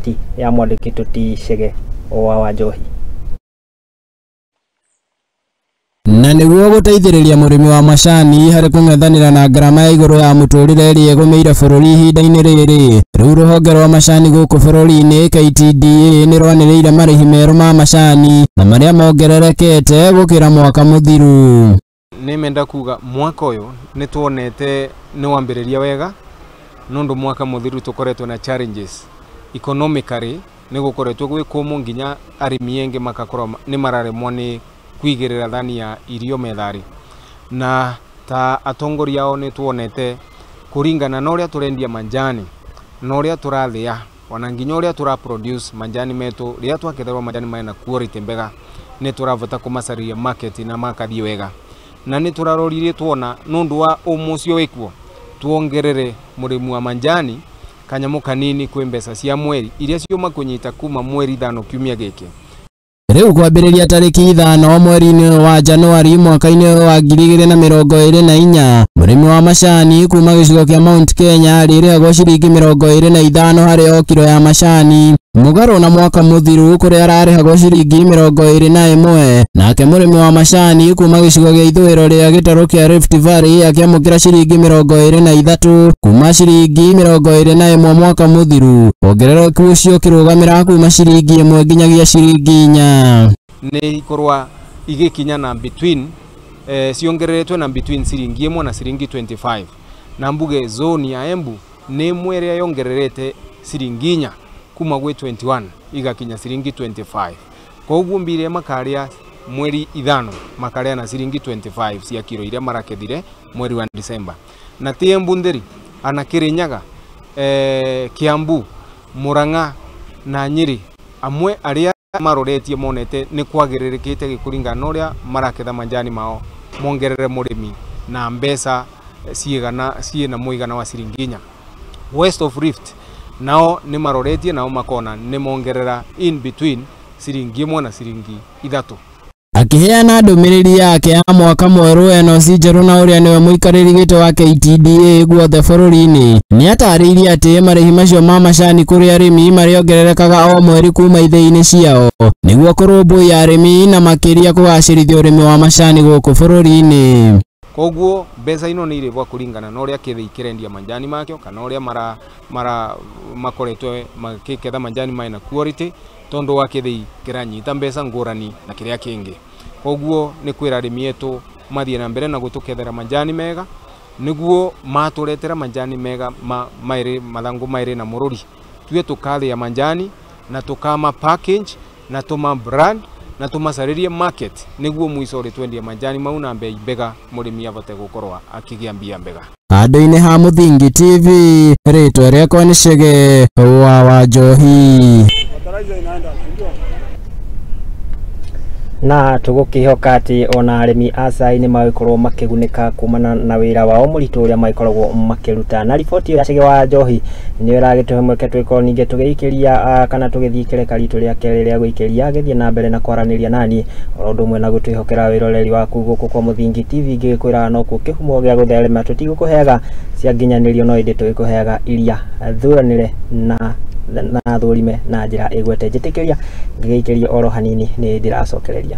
riboti ya mwandĩki Tũticege wa Njohi. Na nĩguo gũteithĩrĩria mũrĩmi wa macani harĩ kũng'ethanĩra na ngarama ya igũrũ ya mũtũrĩre ĩrĩa ĩgũmĩire bũrũri ihinda-inĩ rĩrĩ, rĩu rũhonge rwa macani gũkũ bũrũri-inĩ KTDA nĩ rwanĩrĩire marĩhi merũ ma macani na marĩa mongererekete gũkĩra mwaka mũthiru. Nĩmenda kuga mwaka ũyũ nĩ tuonete nĩ wambĩrĩria wega, nũndũ mwaka mũthiru tũkoretwo na challenges economically, nĩ gũkoretwo gwĩ kũmũ nginya arĩmi engĩ makakorwo nĩ mararemwo nĩ kuigĩrĩra thani ya irio methari, na ta atongoria ao nĩ tuonete kũringana na ũrĩa tũrendia manjani na ũrĩa tũrathĩa ona nginya ũrĩa tũraproduce manjani metũ, rĩrĩa twaketherwo manjani mena quality mbega nĩ tũravota kũmacarĩria market na makathiĩ wega, na nĩ tũraroririe tuona nũndũ wa ũmũcio wĩkuo tuongerere mũrĩmi wa manjani kanyamũ kanini kwĩ mbeca cia mweri iria ciuma kũnyita kuma mweri 5 kiumia gĩkĩ. Rĩu kwambĩrĩria tarĩki 5 mweri-inĩ wa Januari mwaka-inĩ wa 2024, mũrĩmi wa macani kuma gĩcigo kĩa Mount Kenya arĩrĩhagwo ciringi 25 harĩ o kilo ya macani, mũgarũ na mwaka mũthiru kũrĩa ararĩhagwo ciringi 21, nake mũrĩmi wa macani kuma gĩcigo gĩa ithũĩro rĩa gĩtarũ kĩa Rift Valley akĩamũkĩra ciringi 23 kuma ciringi 21 mwaka mũthiru, wongerereku ũcio ũkĩrũgamĩra kuma ciringi 1 nginyagia ciringi 4. Nĩ ikorwa igĩkinya na between ciongereretwe na between ciringi 1 na ciringi 25, na mbuge zone ya Embu nĩ mwere yongererete ciringi 4 kuma gwĩ 21 igakinya ciringi 25, koguo mbire makarĩa mweri 5 makarĩa na ciringi 25 cia kilo iria marakethire mweri wa December, na ti Embu ndĩri ana Kirinyaga, Kiambu, Murang'a na Nyeri amwe arĩa maroretie monete nĩ kwagĩrĩrĩkĩte gĩkũringana na ũrĩa maraketha manjani mao mongerere mũrĩmi na mbeca ciĩna mũigana wa ciringi 4. West of Rift nao nĩ maroretie nao makona nĩ mongerera in between ciringi 1 na ciringi 3. Akiheana ndũmĩrĩri yake ya mwaka mwerũ Enos Njerũ na ũrĩa nĩwe mũikarĩri gĩtĩ wa KTDA guothe bũrũri-inĩ, nĩ atarĩirie atĩ marĩhi macio ma macani kũrĩ arĩmi marĩongererekaga o mweri kuma ithĩi-inĩ ciao nĩguo kũrũmbũiya arĩmi na makĩria kũgacĩrithia ũrĩmi wa macani gũkũ bũrũri-inĩ. Koguo mbeca ino nĩ irĩbwa kũringana na ũrĩa kĩthĩi kĩrendia manjani makĩo kana ũrĩa makoretwo makĩketha manjani mena quality, tondũ wa kĩthĩi kĩranyita mbeca ngũrani na kĩrĩa kĩngĩ. Koguo nĩ kwĩra arĩmi etũ mathiĩ na mbere na gũtũkethera manjani mega nĩguo matũretera manjani mega mathangũ maĩrĩ na mũrũri, tuwe tũkathĩa manjani na tũkama package na tũma brand na tũmacarĩrie market nĩguo mũico ũrĩ twendia manjani mau na mbei mbega mũrĩmi avote gũkorwo akĩgĩa mbia mbega. Handũ-inĩ ha Mũthingi TV, rĩtwa rĩakwa nĩ Chege wa Njohi. Na tũgũkĩhoka atĩ ona arĩmi a cai nĩ magĩkorwo makĩgunĩka kumana na wĩra wao mũritũ ũrĩa magĩkoragwo makĩruta. Na riboti ya Chege wa Njohi nĩ ĩragĩtũhe mweke twĩkorwo ningĩ tũgĩikĩria kana tũgĩthiĩ kĩreka ritũ rĩa kerĩ rĩa gũikĩria gĩthiĩ na mbere na kwaranĩria nani o ũndũ ũmwe na gũtwĩhokera wĩroreri waku gũkũ kwa Mũthingi TV, ngĩkwĩra no kĩhumo gĩa gũtherema tũtigũkũheaga cia nginyanĩrio no ĩndĩ tũgĩkũheaga iria thuranĩre na thũrime na njĩra ĩgwete. Njĩtĩkĩria ngĩgĩikĩria oro hanini nĩ ndĩracokereria.